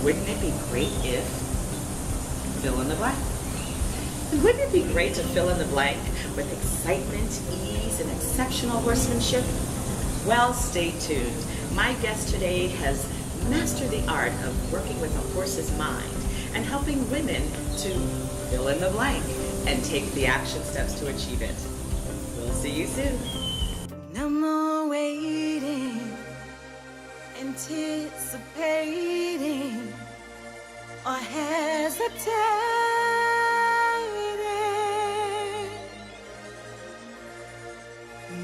Wouldn't it be great if fill in the blank? And wouldn't it be great to fill in the blank with excitement, ease, and exceptional horsemanship? Well, stay tuned. My guest today has mastered the art of working with a horse's mind and helping women to fill in the blank and take the action steps to achieve it. We'll see you soon. No more waiting, anticipating, or hesitating.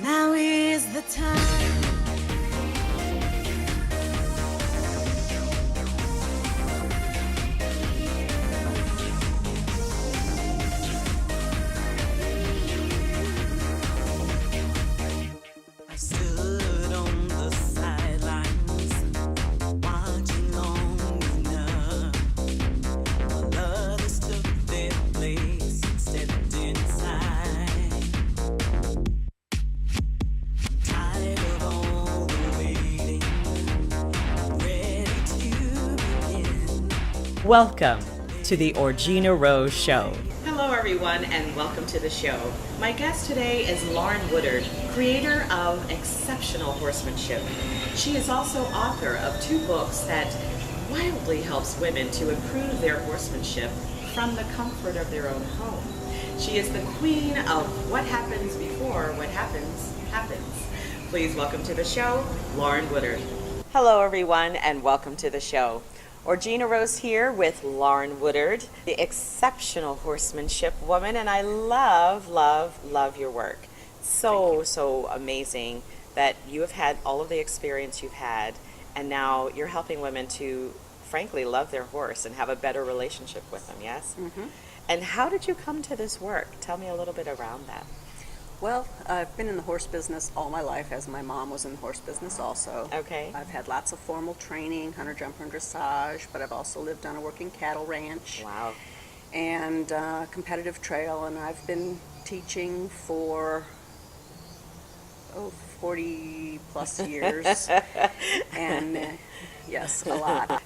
Now is the time. I stood on the sidelines, watching long enough. While others took their place and stepped inside. Tired of all the waiting, ready to begin. Welcome to the Orgena Rose Show. Hello, everyone, and welcome to the show. My guest today is Lauren Woodard, creator of Exceptional Horsemanship. She is also author of 2 books that wildly helps women to improve their horsemanship from the comfort of their own home. She is the queen of what happens before what happens. Please welcome to the show, Lauren Woodard. Hello, everyone, and welcome to the show. Orgena Rose here with Lauren Woodard, the exceptional horsemanship woman, and I love your work. So amazing that you have had all of the experience you've had, and now you're helping women to, frankly, love their horse and have a better relationship with them, yes? Mm-hmm. And how did you come to this work? Tell me a little bit around that. Well, I've been in the horse business all my life, as my mom was in the horse business also. Okay. I've had lots of formal training, hunter, jumper, and dressage, but I've also lived on a working cattle ranch. Wow. And competitive trail, and I've been teaching for 40 plus years. And yes, a lot.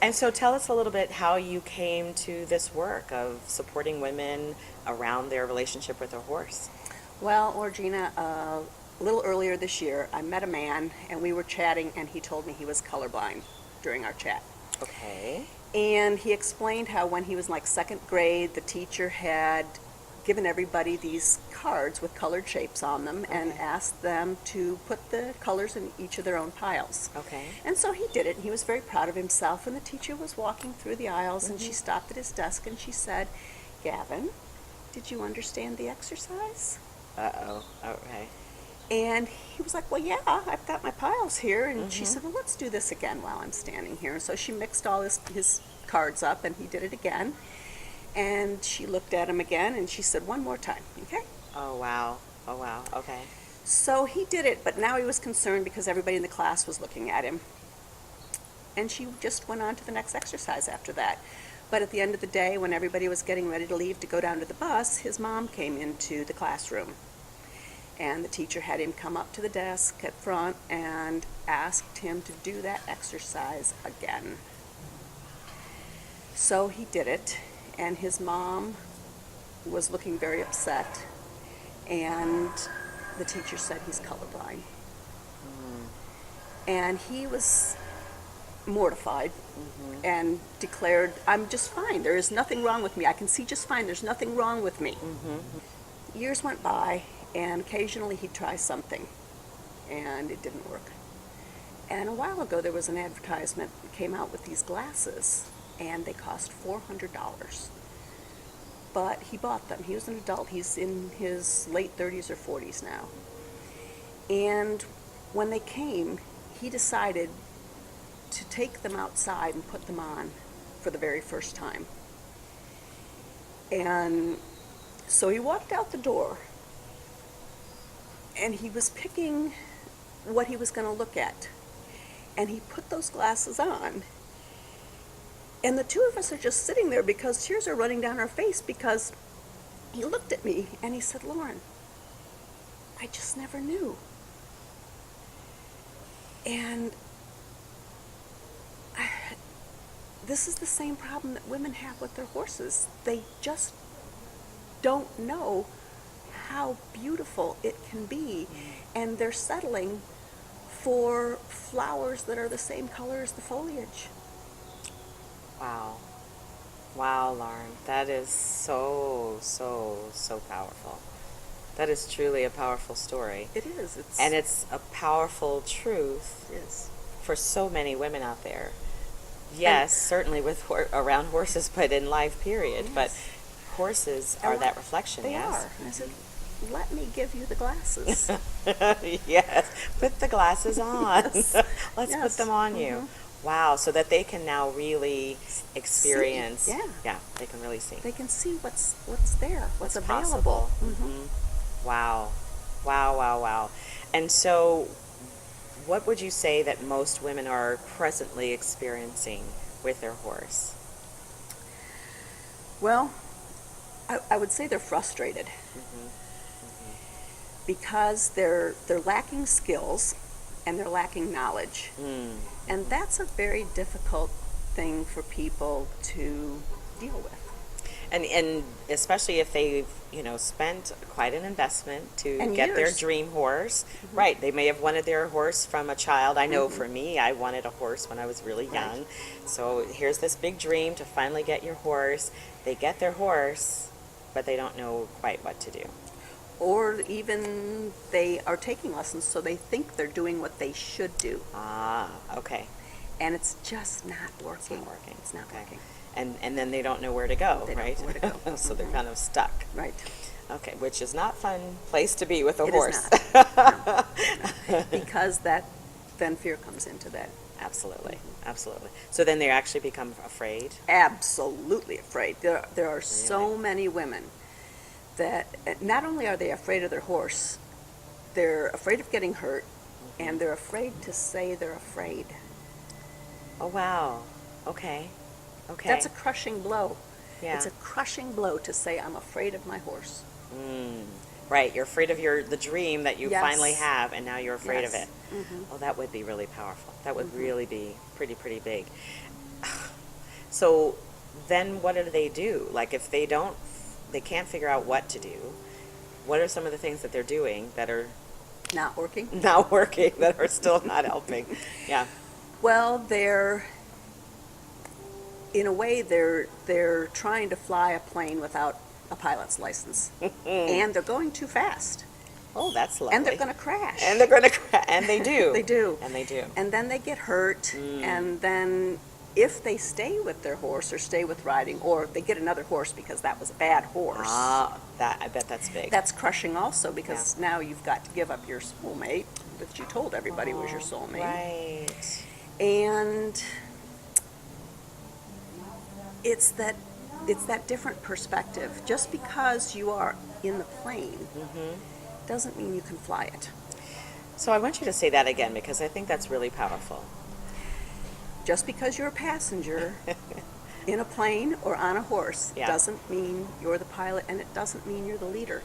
And so tell us a little bit how you came to this work of supporting women around their relationship with their horse. Well, Orgena, a little earlier this year, I met a man, and we were chatting, and he told me he was colorblind during our chat. Okay. And he explained how when he was in like 2nd grade, the teacher had given everybody these cards with colored shapes on them and asked them to put the colors in each of their own piles. Okay. And so he did it, and he was very proud of himself, and the teacher was walking through the aisles, and she stopped at his desk, and she said, "Gavin, did you understand the exercise?" Uh-oh. Okay. And he was like, "Well, yeah, I've got my piles here." And she said, "Well, let's do this again while I'm standing here." And so she mixed all his cards up, and he did it again. And she looked at him again, and she said, "One more time, okay?" Oh, wow. Okay. So he did it, but now he was concerned because everybody in the class was looking at him. And she just went on to the next exercise after that. But at the end of the day, when everybody was getting ready to leave to go down to the bus, his mom came into the classroom. And the teacher had him come up to the desk at front and asked him to do that exercise again. So he did it, and his mom was looking very upset, and the teacher said he's colorblind. And he was mortified and declared, "I'm just fine. There is nothing wrong with me. I can see just fine. There's nothing wrong with me." Years went by, and occasionally he'd try something, and it didn't work. And a while ago, there was an advertisement that came out with these glasses, and they cost $400. But he bought them. He was an adult. He's in his late 30s or 40s now. And when they came, he decided to take them outside and put them on for the very first time. And so he walked out the door, and he was picking what he was going to look at. And he put those glasses on. And the two of us are just sitting there because tears are running down our face, because he looked at me and he said, "Lauren, I just never knew." this is the same problem that women have with their horses. They just don't know how beautiful it can be, and they're settling for flowers that are the same color as the foliage. Wow. Wow, Lauren. That is so, so, so powerful. That is truly a powerful story. It is. And it's a powerful truth It is. for so many women out there. Yes, certainly with around horses, but in life, period. Yes. But horses are that reflection, They yes. are. And I said, let me give you the glasses. Yes, put the glasses on. Yes. Let's put Yes. them on you. Wow, so that they can now really experience. See, yeah. Yeah, they can really see. They can see what's there, what's available. Possible. Mm-hmm. Wow. Wow, wow, wow. And so, what would you say that most women are presently experiencing with their horse? Well, I would say they're frustrated because they're lacking skills and they're lacking knowledge. And that's a very difficult thing for people to deal with. And especially if they've, spent quite an investment to And get their years. dream horse. Right. They may have wanted their horse from a child. I know for me, I wanted a horse when I was really young. So here's this big dream to finally get your horse. They get their horse, but they don't know quite what to do. Or even they are taking lessons, so they think they're doing what they should do. Ah, okay. And it's just not working. It's not working. It's not Okay. working. And then they don't know where to go, They don't right? know where to go. So they're kind of stuck. Right. Okay, which is not fun place to be with a It horse. is not. No. Because then fear comes into that. Absolutely, absolutely. So then they actually become afraid. Absolutely afraid. There are so many women that not only are they afraid of their horse, they're afraid of getting hurt, and they're afraid to say they're afraid. Oh wow. Okay. Okay. That's a crushing blow. Yeah. It's a crushing blow to say I'm afraid of my horse. Right. You're afraid of the dream that you Yes. finally have, and now you're afraid of Yes. it. Well, that would be really powerful. That would really be pretty big. So then what do? Like if they can't figure out what to do, what are some of the things that they're doing that are Not working? not working, that are still not helping? Yeah. Well, in a way, they're trying to fly a plane without a pilot's license, and they're going too fast, Oh, that's lovely. and they're going to crash. And they're going to and they do. They do. And they do. And then they get hurt, and then if they stay with their horse or stay with riding, or they get another horse because that was a bad horse, I bet that's big. that's crushing also, because now you've got to give up your soulmate that you told everybody was your soulmate. Right. And it's that different perspective. Just because you are in the plane doesn't mean you can fly it. So I want you to say that again, because I think that's really powerful. Just because you're a passenger in a plane or on a horse Yeah. doesn't mean you're the pilot, and it doesn't mean you're the leader.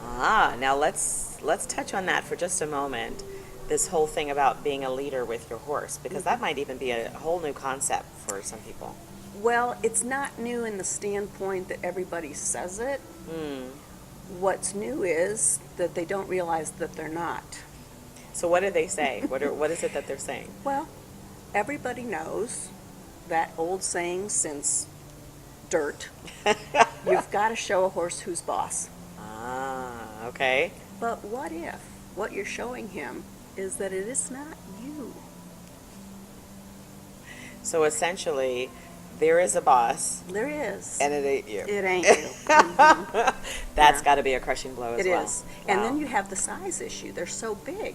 Now let's touch on that for just a moment. This whole thing about being a leader with your horse, because that might even be a whole new concept for some people. Well, it's not new in the standpoint that everybody says it. What's new is that they don't realize that they're not. So what do they say? What is it that they're saying? Well, everybody knows that old saying since dirt. You've got to show a horse who's boss. Okay. But what if what you're showing him is that it is not you? So essentially, there is a boss, There is. and it ain't you. It ain't you. That's got to be a crushing blow as It well. is. And Wow. then you have the size issue. They're so big.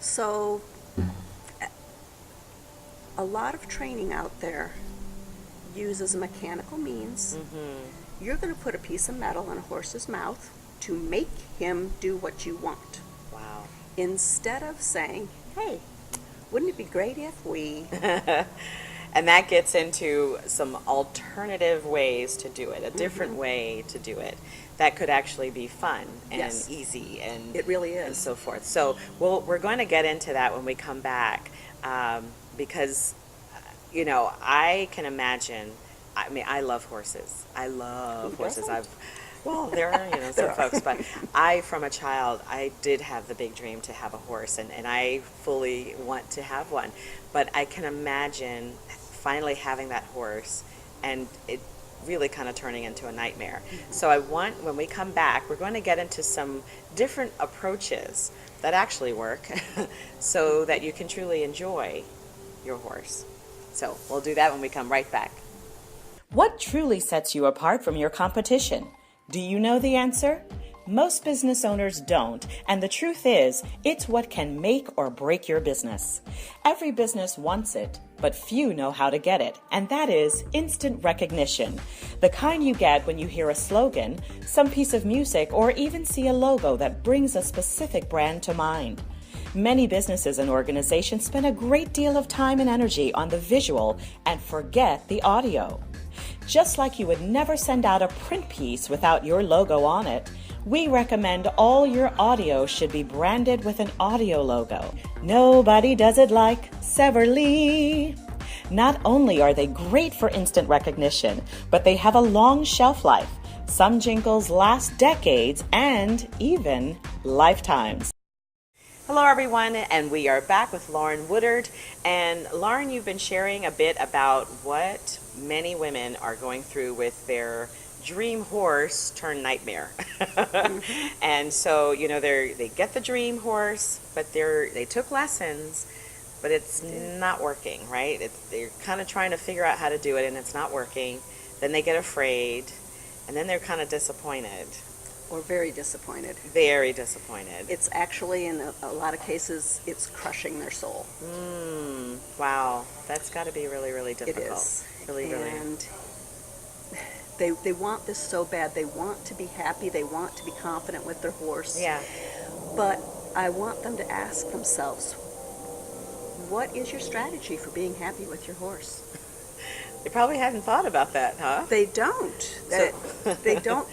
So a lot of training out there uses a mechanical means. You're going to put a piece of metal in a horse's mouth to make him do what you want. Wow. Instead of saying, hey, wouldn't it be great if we... And that gets into some alternative ways to do it, a different way to do it that could actually be fun and Yes. easy and It really and is. so forth. So we're going to get into that when we come back, because I can imagine. I mean, I love horses. I love horses. Well, there are, some folks, but from a child, I did have the big dream to have a horse, and I fully want to have one. But I can imagine finally having that horse and it really kind of turning into a nightmare. So when we come back, we're going to get into some different approaches that actually work so that you can truly enjoy your horse. So we'll do that when we come right back. What truly sets you apart from your competition? Do you know the answer? Most business owners don't, and the truth is, it's what can make or break your business. Every business wants it, but few know how to get it, and that is instant recognition. The kind you get when you hear a slogan, some piece of music, or even see a logo that brings a specific brand to mind. Many businesses and organizations spend a great deal of time and energy on the visual and forget the audio. Just like you would never send out a print piece without your logo on it, we recommend all your audio should be branded with an audio logo. Nobody does it like Severly. Not only are they great for instant recognition, but they have a long shelf life. Some jingles last decades and even lifetimes. Hello everyone, and we are back with Lauren Woodard. And Lauren, you've been sharing a bit about what many women are going through with their dream horse turned nightmare. And so, they get the dream horse, but they took lessons, but it's not working, right? They're kind of trying to figure out how to do it, and it's not working. Then they get afraid, and then they're kind of disappointed. Or very disappointed. Very disappointed. It's actually, in a lot of cases, it's crushing their soul. Wow. That's got to be really, really difficult. It is. Really. And they want this so bad. They want to be happy. They want to be confident with their horse. Yeah. But I want them to ask themselves, what is your strategy for being happy with your horse? They probably hadn't thought about that, huh? They don't. They don't.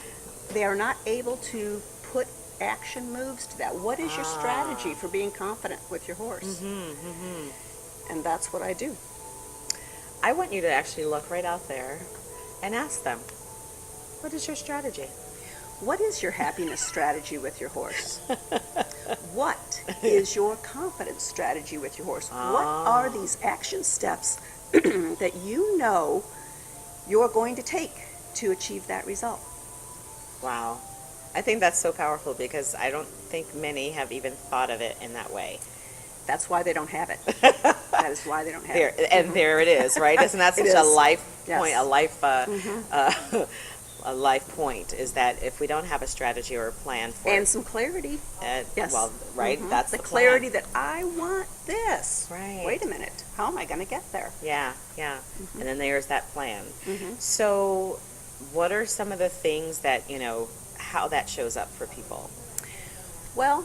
They are not able to put action moves to that. What is your strategy for being confident with your horse? And that's what I do. I want you to actually look right out there and ask them, what is your strategy? What is your happiness strategy with your horse? What is your confidence strategy with your horse? What are these action steps that you know you're going to take to achieve that result? Wow. I think that's so powerful because I don't think many have even thought of it in that way. That's why they don't have it. That is why they don't have it. And there it is, right? Isn't that such a life point, a life point, is that if we don't have a strategy or a plan for and it, some clarity. Yes. Well, right, that's the the clarity plan. that I want this. Right. Wait a minute. How am I going to get there? Yeah. And then there's that plan. So what are some of the things that, how that shows up for people? Well,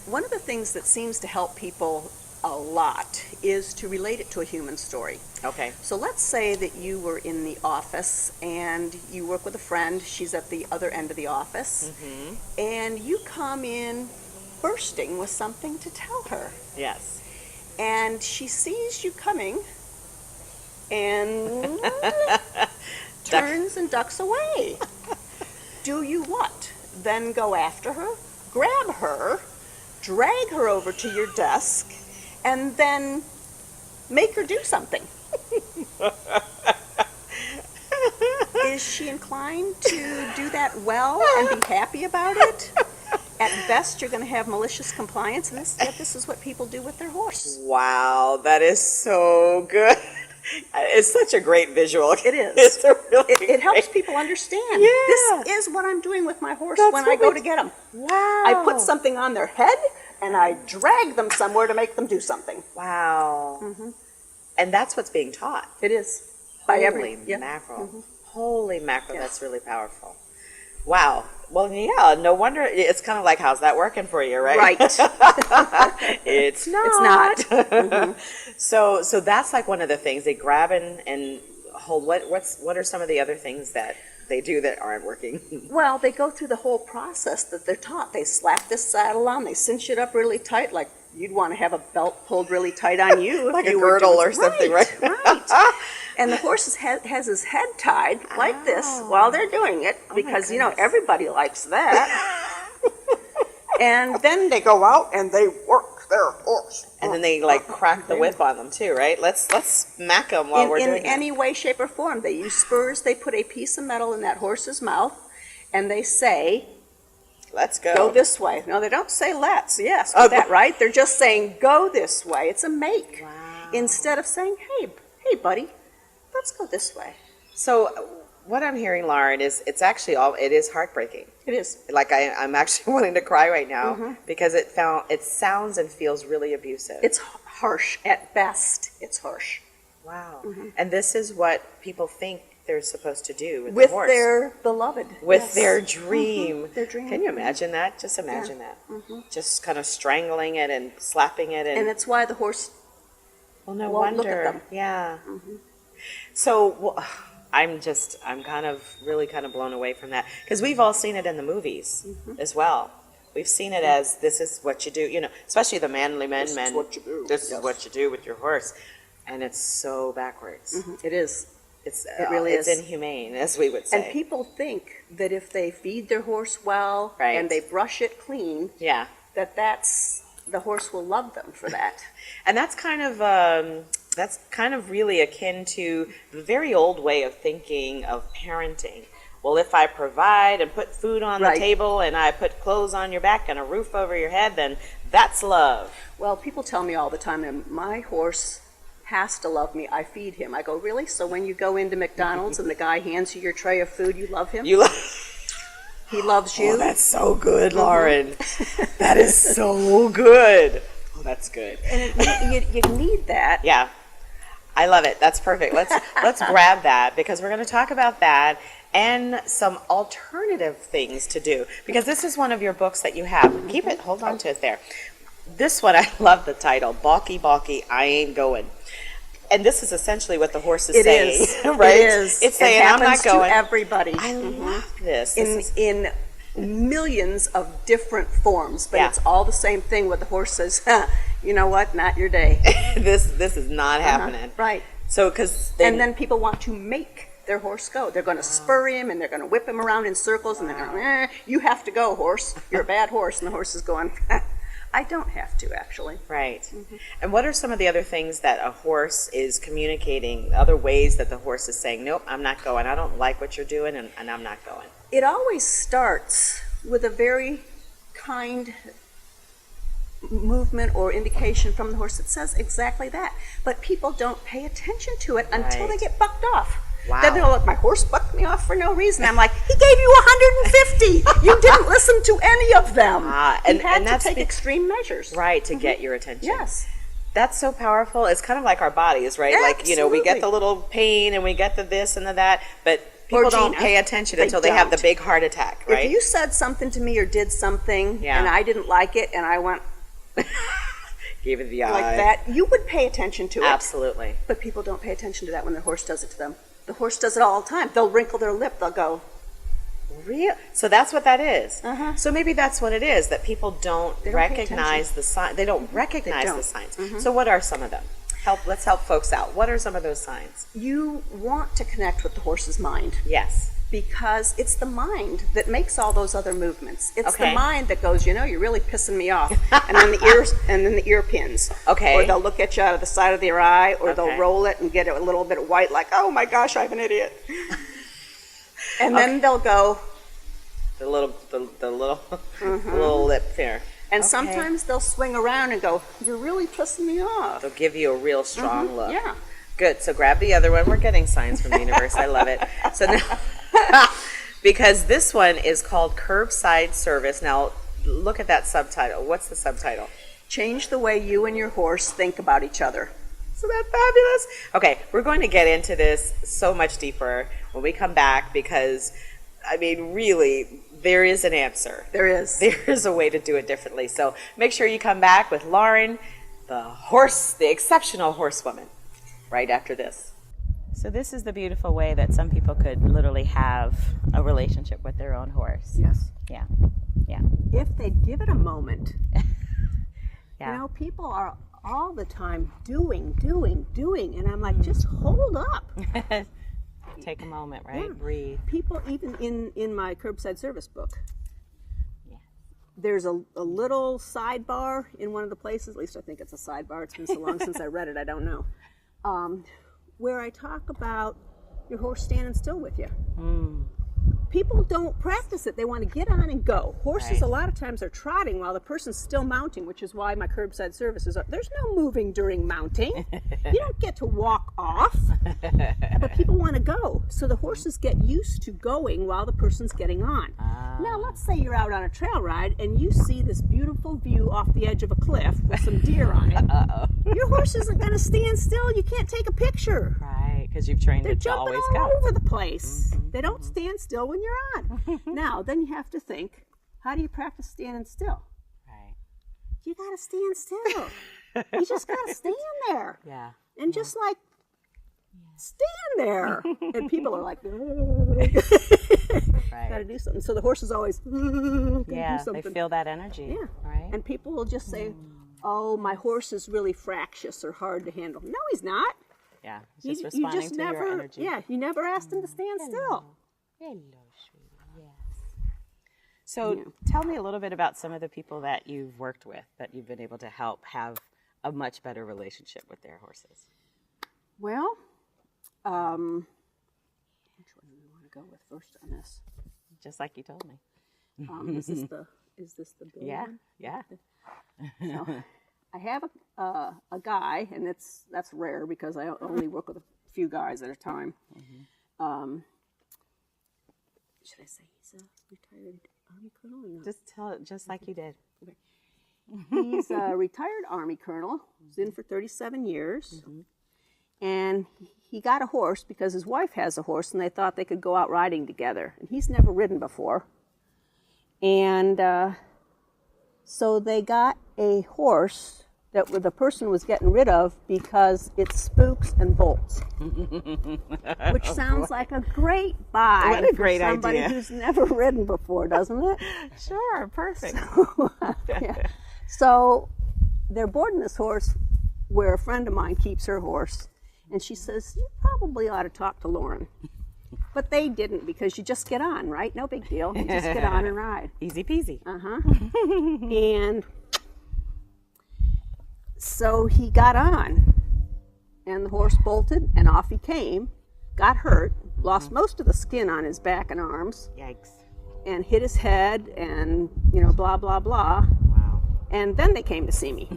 one of the things that seems to help people a lot is to relate it to a human story. Okay. So let's say that you were in the office and you work with a friend. She's at the other end of the office. And you come in bursting with something to tell her. Yes. And she sees you coming and turns and ducks away. Do you what? Then go after her, grab her, drag her over to your desk, and then make her do something. Is she inclined to do that well and be happy about it? At best, you're going to have malicious compliance, and this is what people do with their horse. Wow, that is so good. It's such a great visual. It is. It's a really It helps great- people understand. Yeah. This is what I'm doing with my horse That's when what I go we- to get them. Wow. I put something on their head, and I drag them somewhere to make them do something. Wow. And that's what's being taught. It is. Holy mackerel. Holy mackerel, Yes. that's really powerful. Wow. Well, yeah, no wonder. It's kind of like, how's that working for you, right? Right. It's not. It's not. So that's like one of the things they grab and hold. What are some of the other things that they do that aren't working? Well, they go through the whole process that they're taught. They slap this saddle on, they cinch it up really tight like You'd want to have a belt pulled really tight on you. Like if a you were girdle doing- or something, right? Right. And the horse has his head tied like this while they're doing it because, you know, goodness. everybody likes that. And then they go out and they work their horse. And then they like crack the whip on them too, right? Let's smack them while we're doing In any way, shape, or form. They use spurs. They put a piece of metal in that horse's mouth, and they say, it. Let's go. go this way. No, they don't say let's. Yes, got that right. They're just saying go this way. It's a make. Wow. Instead of saying, hey, buddy, let's go this way. So what I'm hearing, Lauren, is it is heartbreaking. It is. Like I'm actually wanting to cry right now because it sounds and feels really abusive. It's harsh at best. It's harsh. Wow. And this is what people think they're supposed to do with With the horse. their beloved. With Yes. their dream. Their dream. Can you imagine that? Just imagine that. Just kind of strangling it and slapping it. And it's why the horse well, no won't wonder. look at them. Yeah. So I'm kind of really kind of blown away from that because we've all seen it in the movies as well. We've seen it as this is what you do, you know, especially the manly men. This is what you do. This Yes. is what you do with your horse, and it's so backwards. It is. It really it's is. inhumane, as we would say. And people think that if they feed their horse well Right. and they brush it clean, yeah. that's the horse will love them for that. And that's kind of really akin to the very old way of thinking of parenting. Well, if I provide and put food on the Right. table and I put clothes on your back and a roof over your head, then that's love. Well, people tell me all the time that my horse has to love me. I feed him. I go, really? So when you go into McDonald's and the guy hands you your tray of food, you love him? You love. He loves you? Oh, that's so good, Lauren. That is so good. Oh, that's good. And you need that. Yeah, I love it. That's perfect. Let's grab that because we're going to talk about that and some alternative things to do because this is one of your books that you have. Keep it. Hold on to it there. This one, I love the title. Balky, balky, I ain't going. And this is essentially what the horse is saying, is. right? It is. It's saying, it I'm not happens going. to everybody. I love this. This is- In millions of different forms, but Yeah. it's all the same thing where the horse says, you know what, not your day. this is not happening. Right. So, because And then people want to make their horse go. They're going to spur him and they're going to whip him around in circles and they're going, you have to go, horse. You're a bad horse. And the horse is going, I don't have to, actually. Right. And what are some of the other things that a horse is communicating, other ways that the horse is saying, nope, I'm not going. I don't like what you're doing and I'm not going. It always starts with a very kind movement or indication from the horse that says exactly that. But people don't pay attention to it until they Right. get bucked off. Wow. Then they're like, my horse bucked me off for no reason. I'm like, he gave you 150. You didn't listen to any of them. and he had that's to take extreme measures. Right, to get your attention. Yes. That's so powerful. It's kind of like our bodies, right? Like, you know, we get Absolutely. the little pain and we get the this and the that, but people don't Orgena, pay attention they until they have the don't. big heart attack, right? If you said something to me or did something Yeah. and I didn't like it and I went Give it the like eye. that, you would pay attention to it. Absolutely. But people don't pay attention to that when their horse does it to them. The horse does it all the time. They'll wrinkle their lip. They'll go, Real. So that's what that is. Uh-huh. So maybe that's what it is, that people don't They don't pay recognize the sign. They don't recognize don't. the signs. So what are some of them? Let's help folks out. What are some of those signs? you want to connect with the horse's mind Yes. because it's the mind that makes all those other movements. It's Okay. the mind that goes, you know, you're really pissing me off. And then the ears, and then the ear pins. Okay. Or they'll look at you out of the side of their eye, or Okay. they'll roll it and get it a little bit white, like, oh my gosh, I'm an idiot. And then they'll go, The little the little lip there. and Okay. sometimes they'll swing around and go, you're really pissing me off. They'll give you a real strong look. Yeah. Good. So grab the other one. We're getting signs from the universe. I love it. So now, because this one is called Curbside Service. Now, look at that subtitle. What's the subtitle? Change the way you and your horse think about each other. Isn't that fabulous? Okay, we're going to get into this so much deeper when we come back because, I mean, really, there is an answer. There is. There is a way to do it differently. So make sure you come back with Lauren, the exceptional horsewoman, right after this. So this is the beautiful way that some people could literally have a relationship with their own horse. Yes. Yeah. Yeah. If they give it a moment Yeah. You know, people are all the time doing, and I'm like, just hold up. Take a moment, right? Yeah. Breathe. People, even in my curbside service book, Yeah. there's a little sidebar in one of the places, at least I think it's a sidebar, it's been so long since I read it, I don't know, where I talk about your horse standing still with you. People don't practice it. They want to get on and go. Horses, Right. a lot of times, are trotting while the person's still mounting, which is why my curbside services are. There's no moving during mounting. You don't get to walk off. But people want to go. So the horses get used to going while the person's getting on. Now, let's say you're out on a trail ride and you see this beautiful view off the edge of a cliff with some deer on it. Your horse isn't going to stand still. You can't take a picture. Right, because you've trained They're it to jumping always all go. over the place. They don't stand still when you're on. Now, then you have to think, how do you practice standing still? Right. You got to stand still. You just got to stand there. Yeah. And just like, stand there. And people are like, got to do something. So the horse is always, do Yeah, something. they feel that energy. Yeah. Right? And people will just say, oh, my horse is really fractious or hard to handle. No, he's not. Yeah. It's just You responding just to never, your energy. yeah, you never asked him to stand still. Hello, sweetie. Yes. So tell me a little bit about some of the people that you've worked with, that you've been able to help have a much better relationship with their horses. Well, which one do we want to go with first on this? Just like you told me. Is this the bill Yeah. one? Yeah. So, I have a guy, and that's rare because I only work with a few guys at a time. Should I say he's a retired Army colonel or not? Just tell it just like you did. He's a retired Army colonel. He's in for 37 years. And he got a horse because his wife has a horse, and they thought they could go out riding together. And he's never ridden before. And so they got a horse that the person was getting rid of because it spooks and bolts. Which sounds like a great buy What a great for somebody idea. who's never ridden before, doesn't it? Sure, perfect. Yeah. So they're boarding this horse where a friend of mine keeps her horse. And she says, you probably ought to talk to Lauren. But they didn't, because you just get on, right? No big deal. You just get on and ride. Easy peasy. And so he got on, and the horse bolted, and off he came, got hurt, lost most of the skin on his back and arms, Yikes. and hit his head, and, blah, blah, blah. Wow. And then they came to see me.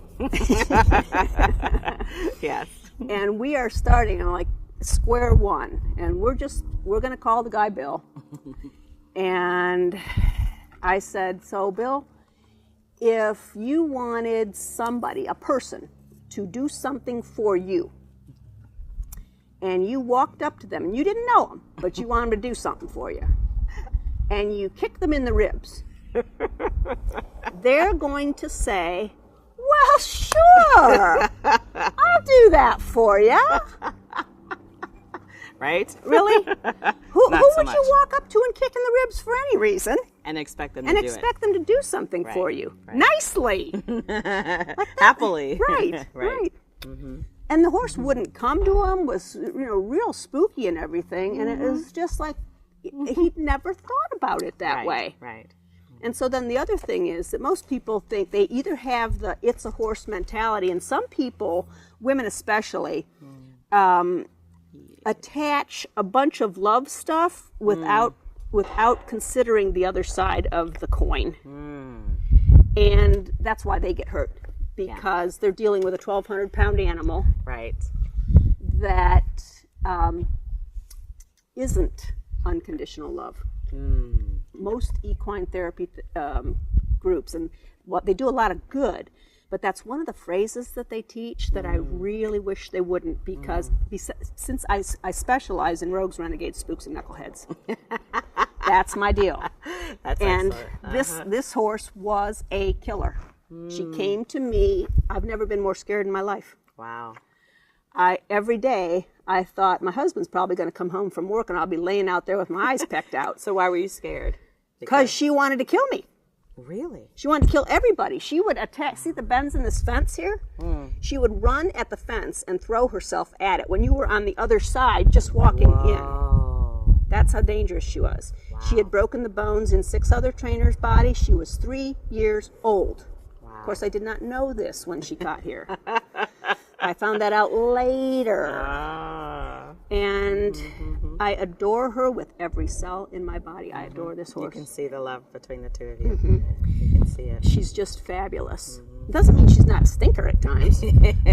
Yes. And we are starting on like square one, and we're going to call the guy Bill. And I said, so Bill, if you wanted somebody, a person, to do something for you, and you walked up to them, and you didn't know them, but you wanted them to do something for you, and you kicked them in the ribs, they're going to say, well, sure, I'll do that for you. Right? Really? Who Not so would much. you walk up to and kick in the ribs for any reason And expect them and to do expect them to do something Right, for you? right. Nicely. it. Happily. Right, right. And the horse wouldn't come to him, was real spooky and everything, and it was just like he'd never thought about it that Right, way. Right. And so then the other thing is that most people think they either have the it's a horse mentality, and some people, women especially, attach a bunch of love stuff without considering the other side of the coin. And that's why they get hurt, because they're dealing with a 1,200-pound animal Right. that isn't unconditional love. Most equine therapy groups, and what they do a lot of good, but that's one of the phrases that they teach that I really wish they wouldn't, because since I specialize in rogues, renegades, spooks, and knuckleheads, that's my deal. That's And excellent. this horse was a killer. She came to me. I've never been more scared in my life. Wow. Every day I thought my husband's probably going to come home from work and I'll be laying out there with my eyes pecked out. So why were you scared? Because she wanted to kill me. Really? She wanted to kill everybody. She would attack. See the bends in this fence here? She would run at the fence and throw herself at it when you were on the other side just walking in. That's how dangerous she was. Wow. She had broken the bones in 6 other trainers' bodies. She was 3 years old. Wow. Of course, I did not know this when she got here. I found that out later. And I adore her with every cell in my body. I adore this horse. You can see the love between the two of you. You can see it. She's just fabulous. Doesn't mean she's not a stinker at times,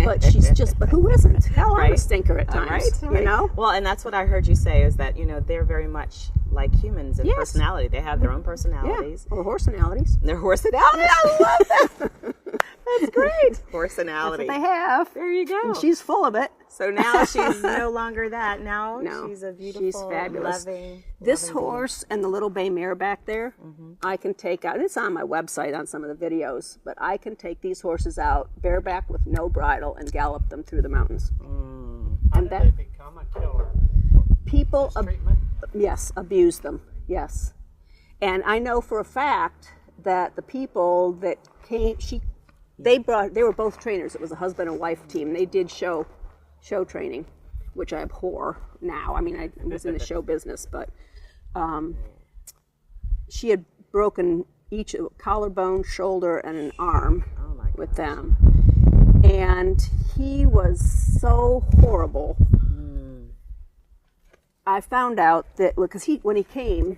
but she's just, but who isn't? Hell, I'm a stinker at times, you know? Well, and that's what I heard you say is that, you know, they're very much like humans in personality. They have their own personalities. Yeah, or horsenalities. Their horsenality. I love that. That's great. Horsenality. That's what they have. There you go. And she's full of it. So now she's no longer that. Now she's a beautiful, she's fabulous. loving. This horse and the little bay mare back there, I can take out, and it's on my website on some of the videos, but I can take these horses out bareback with no bridle and gallop them through the mountains. How did they become a killer? People, Treatment? yes, abuse them, yes. And I know for a fact that the people that came, they were both trainers. It was a husband and wife team. They did show training, which I abhor now. I mean, I was in the show business, but she had broken each a collarbone, shoulder, and an arm with them. And he was so horrible. I found out that because when he came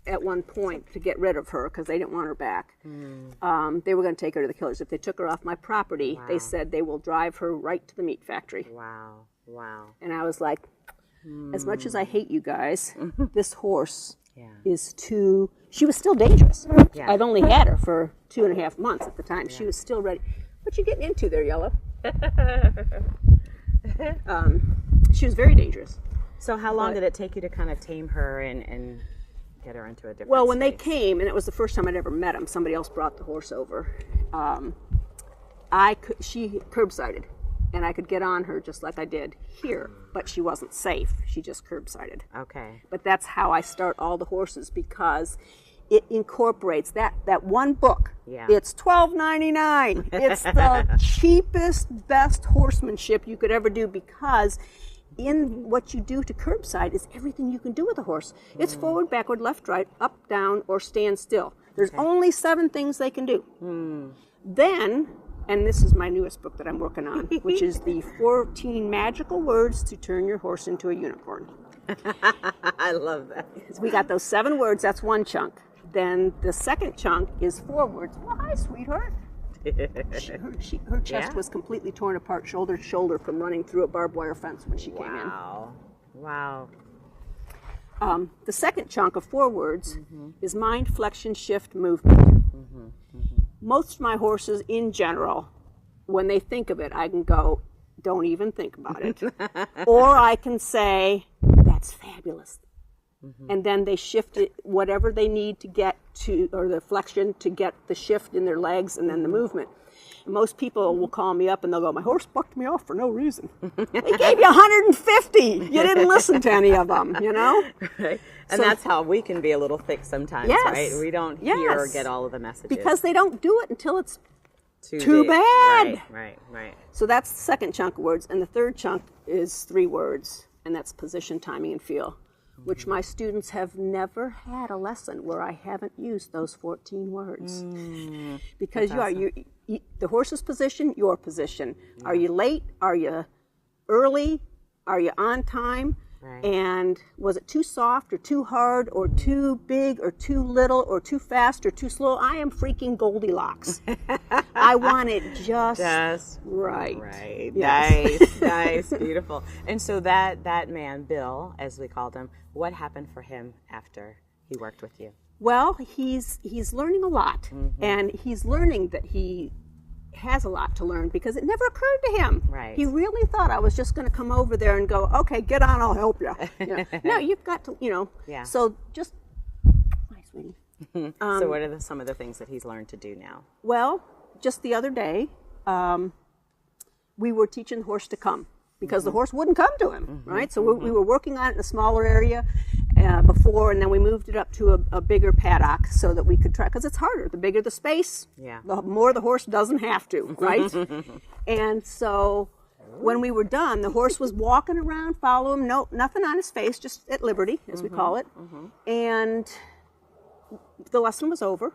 at one point to get rid of her because they didn't want her back, they were going to take her to the killers. If they took her off my property, they said they will drive her right to the meat factory. Wow. And I was like, as much as I hate you guys, this horse is too... She was still dangerous. Yeah. I've only had her for 2.5 months at the time. She was still ready. What you getting into there, Yellow? She was very dangerous. So how long did it take you to kind of tame her and get her into a different Well, when they space? came, and it was the first time I'd ever met him, somebody else brought the horse over. She curbsided, and I could get on her just like I did here, but she wasn't safe. She just curbsided. Okay. But that's how I start all the horses because it incorporates that one book. Yeah. It's $12.99. It's the cheapest, best horsemanship you could ever do because in what you do to curbside is everything you can do with a horse. It's forward, backward, left, right, up, down, or stand still. There's only 7 things they can do. Then, and this is my newest book that I'm working on, which is the 14 magical words to turn your horse into a unicorn. I love that. We got those 7 words, that's one chunk. Then the second chunk is 4 words. Well, hi, sweetheart. Her chest was completely torn apart, shoulder to shoulder, from running through a barbed wire fence when she came in. Wow. The second chunk of 4 words is mind, flexion, shift, movement. Most of my horses, in general, when they think of it, I can go, don't even think about it. Or I can say, that's fabulous. And then they shift it, whatever they need to get to, or the flexion to get the shift in their legs and then the movement. And most people will call me up and they'll go, my horse bucked me off for no reason. They gave you 150. You didn't listen to any of them, you know? Right. And So- that's how we can be a little thick sometimes, Yes. right? We don't hear or get all of the messages. Because they don't do it until it's too big. bad. Right. So that's the second chunk of words. And the third chunk is 3 words, and that's position, timing, and feel, which my students have never had a lesson where I haven't used those 14 words. Because the horse's position, your position. Are you late? Are you early? Are you on time? Right. And was it too soft or too hard or too big or too little or too fast or too slow? I am freaking Goldilocks. I want it just right. Right. Yes. Nice, beautiful. And so that man, Bill, as we called him, what happened for him after he worked with you? Well, he's learning a lot, and he's learning that he has a lot to learn because it never occurred to him. Right. He really thought I was just going to come over there and go, okay, get on, I'll help you. No, you've got to, Yeah. So just, hi, sweetie. So what are some of the things that he's learned to do now? Well, just the other day, we were teaching the horse to come because the horse wouldn't come to him, right? So we were working on it in a smaller area, before, and then we moved it up to a bigger paddock so that we could try, because it's harder. The bigger the space, the more the horse doesn't have to, right? And so when we were done, the horse was walking around, follow him, nothing on his face, just at liberty, as we call it. And the lesson was over.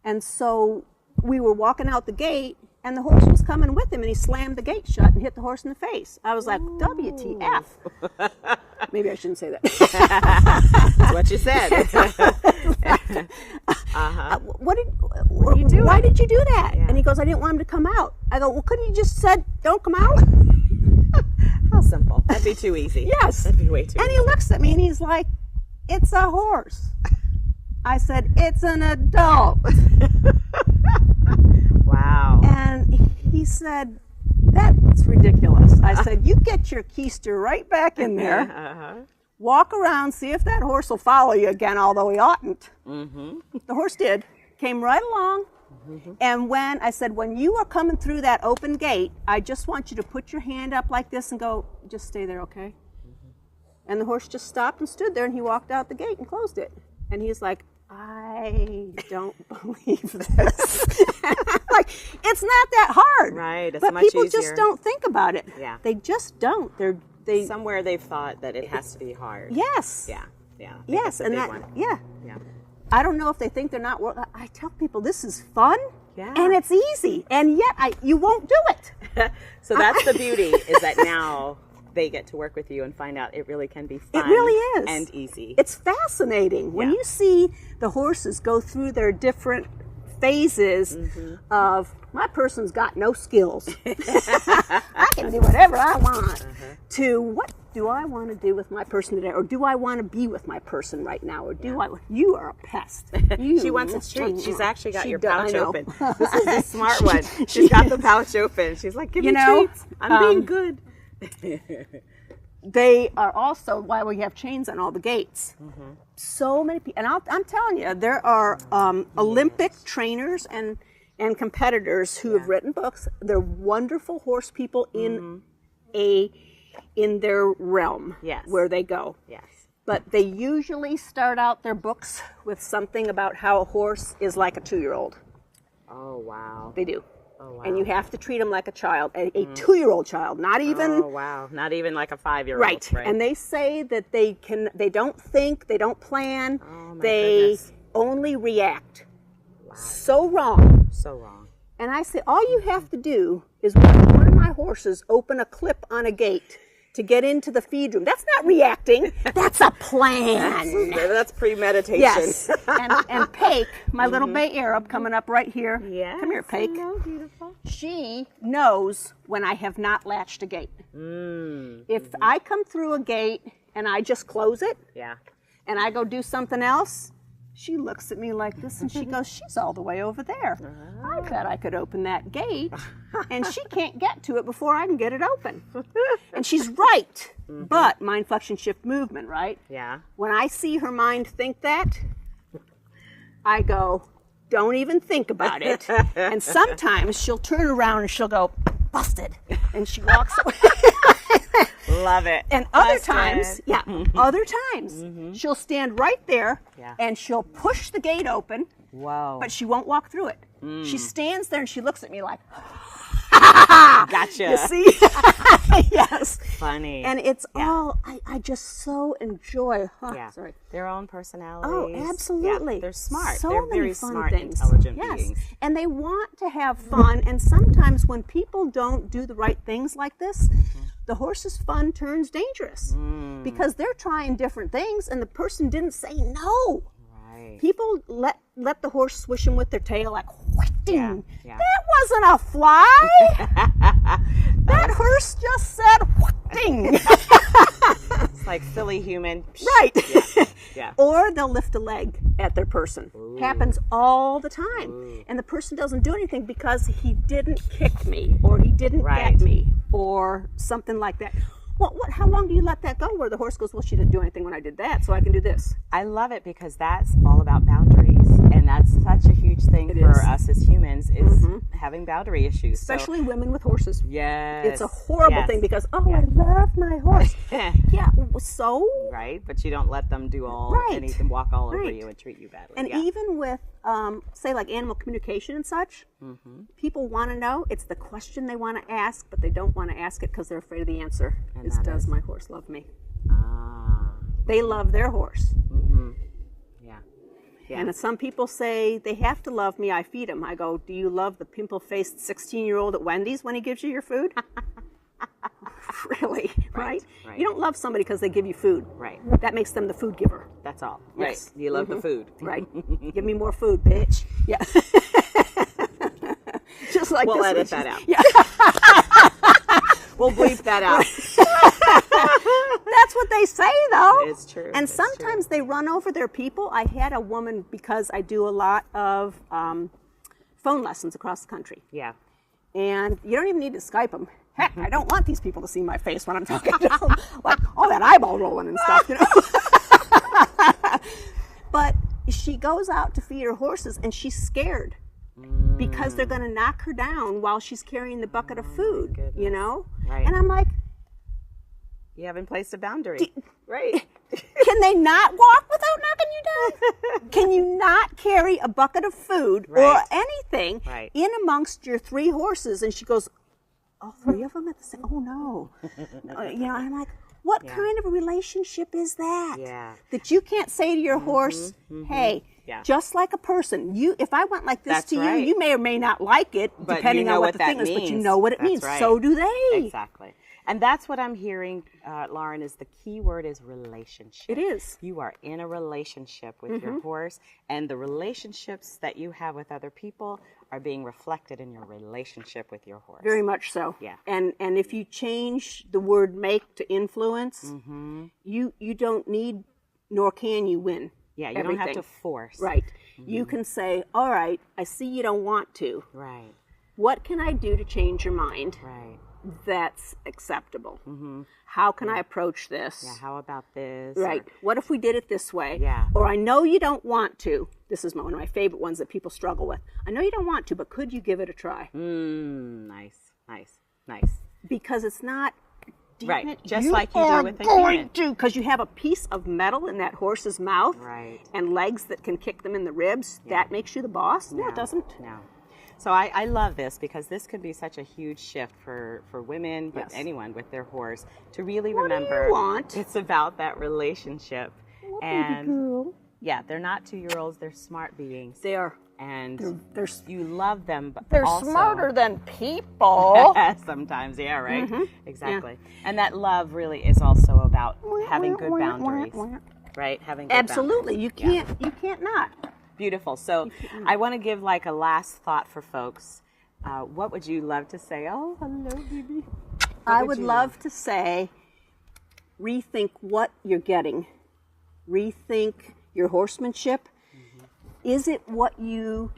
And so we were walking out the gate, and the horse was coming with him, and he slammed the gate shut and hit the horse in the face. I was like, WTF. Maybe I shouldn't say that. That's what you said. What are you doing? Why did you do that? Yeah. And he goes, I didn't want him to come out. I go, well, couldn't you just said, don't come out? How simple. That'd be too easy. Yes. That'd be way too And easy. he looks at me, and he's like, it's a horse. I said, it's an adult. Wow. And he said, that's ridiculous. I said, you get your keister right back in there, walk around, see if that horse will follow you again, although he oughtn't. The horse did, came right along. And when I said, when you are coming through that open gate, I just want you to put your hand up like this and go, just stay there, okay? And the horse just stopped and stood there, and he walked out the gate and closed it. And he's like, I don't believe this. Like, it's not that hard. Right, it's but much people easier. just don't think about it. Yeah. They just don't. Somewhere they've thought that it has to be hard. Yes. Yeah. Yeah. I think Yes, that's a and big that, one. yeah. Yeah. I don't know if they think they're not. I tell people this is fun, Yeah. and it's easy, and yet you won't do it. So that's the beauty, is that now they get to work with you and find out it really can be fun. It really is. And easy. It's fascinating when you see the horses go through their different phases of, my person's got no skills. I can do whatever I want. To, what do I want to do with my person today? Or do I want to be with my person right now? Or do I, you are a pest. She wants a treat. She's actually got your pouch I know. open. This is the smart one. She's got the pouch open. She's like, give me treats. I'm being good. They are also why we have chains on all the gates. So many people, and I'm telling you, there are Olympic trainers and competitors who have written books. They're wonderful horse people in their realm, where they go. Yes. But they usually start out their books with something about how a horse is like a 2-year-old. Oh, wow. They do. Oh, wow. And you have to treat them like a child, a 2-year-old child, not even. Oh, wow. Not even like a 5-year-old. Right. And they say that they don't think, they don't plan, goodness. only react. Wow. So wrong. So wrong. And I say, all you have to do is watch one of my horses open a clip on a gate to get into the feed room. That's not reacting. That's a plan. That's premeditation. Yes. And Paik, my little bay Arab coming up right here. Yes. Come here, Paik. Hello, beautiful. She knows when I have not latched a gate. If I come through a gate and I just close it, and I go do something else, she looks at me like this and she goes, she's all the way over there. I bet I could open that gate, and she can't get to it before I can get it open. And she's right, but mind, flexion, shift, movement, right? Yeah. When I see her mind think that, I go, don't even think about it. And sometimes she'll turn around and she'll go, busted. And she walks away. Love it. And other times, other times, she'll stand right there and she'll push the gate open, but she won't walk through it. She stands there and she looks at me like, gotcha. You see? Yes. Funny. And it's all, I just so enjoy. Sorry. Their own personalities. Oh, absolutely. Yeah, they're smart. So they're many very fun smart, things. intelligent Yes. beings. And they want to have fun. And sometimes when people don't do the right things like this, the horse's fun turns dangerous because they're trying different things and the person didn't say no. Right. People let the horse swish them with their tail like, whacking. Yeah. That wasn't a fly. That horse just said whacking. It's like silly human. Right. Yeah. Or they'll lift a leg at their person. Happens all the time. And the person doesn't do anything because he didn't kick me or he didn't get me or something like that. Well, how long do you let that go where the horse goes, well, she didn't do anything when I did that, so I can do this? I love it because that's all about boundaries. And that's such a huge thing for us as humans is having boundary issues. Especially women with horses. Yes. It's a horrible thing because, I love my horse. so. Right, but you don't let them do all Right. anything, walk all over Right. you and treat you badly. And yeah. even with, say, like animal communication and such, people want to know. It's the question they want to ask, but they don't want to ask it because they're afraid of the answer. And Is, that does is? my horse love me? Ah, They love their horse. yeah. Yeah. And some people say they have to love me, I feed them. I go, do you love the pimple-faced 16-year-old at Wendy's when he gives you your food? Really, right? right. You don't love somebody because they give you food. Right. That makes them the food giver. That's all. Yes. Right. You love the food. Right. Give me more food, bitch. Yeah. Just like We'll this edit one. that out. Yeah. We'll bleep that out. That's what they say, though. It's true. And It's sometimes they run over their people. I had a woman, because I do a lot of phone lessons across the country. Yeah. And you don't even need to Skype them. Heck, I don't want these people to see my face when I'm talking to them. Like, all that eyeball rolling and stuff, you know. But she goes out to feed her horses, and she's scared because they're going to knock her down while she's carrying the bucket of food, you know? Right. And I'm like, You haven't placed a boundary. Right. can they not walk without knocking you down? Can you not carry a bucket of food or Right. anything Right. in amongst your 3 horses? And she goes, all 3 of them at the same, oh no. You know, I'm like, what kind of a relationship is that? Yeah. That you can't say to your horse, hey, Yeah. just like a person, if I went like this That's to right. you, you may or may not like it, But depending you know on what what the that thing is, but you means. know what it That's means. right. So do they. Exactly. And that's what I'm hearing, Lauren, is the key word is relationship. It is. You are in a relationship with your horse, and the relationships that you have with other people are being reflected in your relationship with your horse. Very much so. Yeah. And if you change the word make to influence, you don't need nor can you win. Yeah, you don't have to everything. force. Right. You can say, all right, I see you don't want to. Right, What can I do to change your mind right. that's acceptable? How can I approach this? Yeah, how about this? Right. Or- What if we did it this way? Yeah. Or I know you don't want to. This is one of my favorite ones that people struggle with. I know you don't want to, but could you give it a try? nice, nice, nice. Because it's not. damn Right, it, just like you do are with a going human. to, because you have a piece of metal in that horse's mouth, Right. and legs that can kick them in the ribs. That makes you the boss? No, it doesn't. No. So I love this because this could be such a huge shift for women, but Yes. anyone with their horse to really What do you remember want? it's about that relationship. And Girl. yeah, they're not 2-year-olds, they're smart beings. They are. And They're you love them, but they're also, smarter than people. sometimes, yeah, right? Exactly. And that love really is also about having good boundaries, right? Having good Absolutely. boundaries. You can't not. Beautiful. So I want to give like a last thought for folks. What would you love to say? Oh, hello, baby. I would love to say, rethink what you're getting. Rethink your horsemanship. Is it what you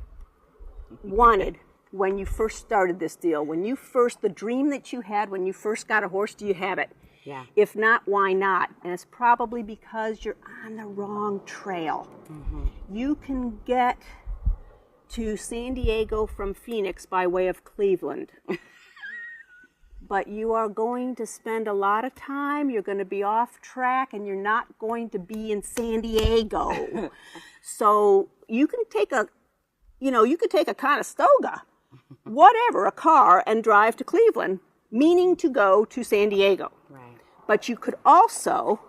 wanted when you first started this deal? The dream that you had when you first got a horse, do you have it? Yeah. If not, why not? And it's probably because you're on the wrong trail. You can get to San Diego from Phoenix by way of Cleveland. But you are going to spend a lot of time, you're going to be off track, and you're not going to be in San Diego. So you can take a Conestoga, whatever, a car, and drive to Cleveland, meaning to go to San Diego. Right. But you could also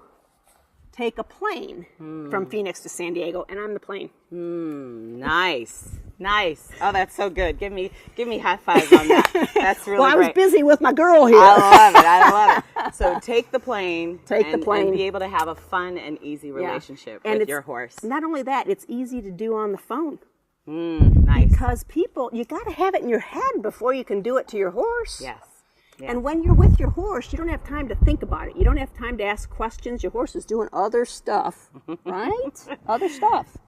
take a plane from Phoenix to San Diego, and I'm the plane. Nice. Nice. Oh, that's so good. Give me high fives on that. That's really Well, I was great. busy with my girl here. I love it. So take the plane. Take the plane. And be able to have a fun and easy relationship with your horse. Not only that, it's easy to do on the phone. Nice. Because you got to have it in your head before you can do it to your horse. Yes. Yeah. And when you're with your horse, you don't have time to think about it. You don't have time to ask questions. Your horse is doing other stuff, right? Other stuff.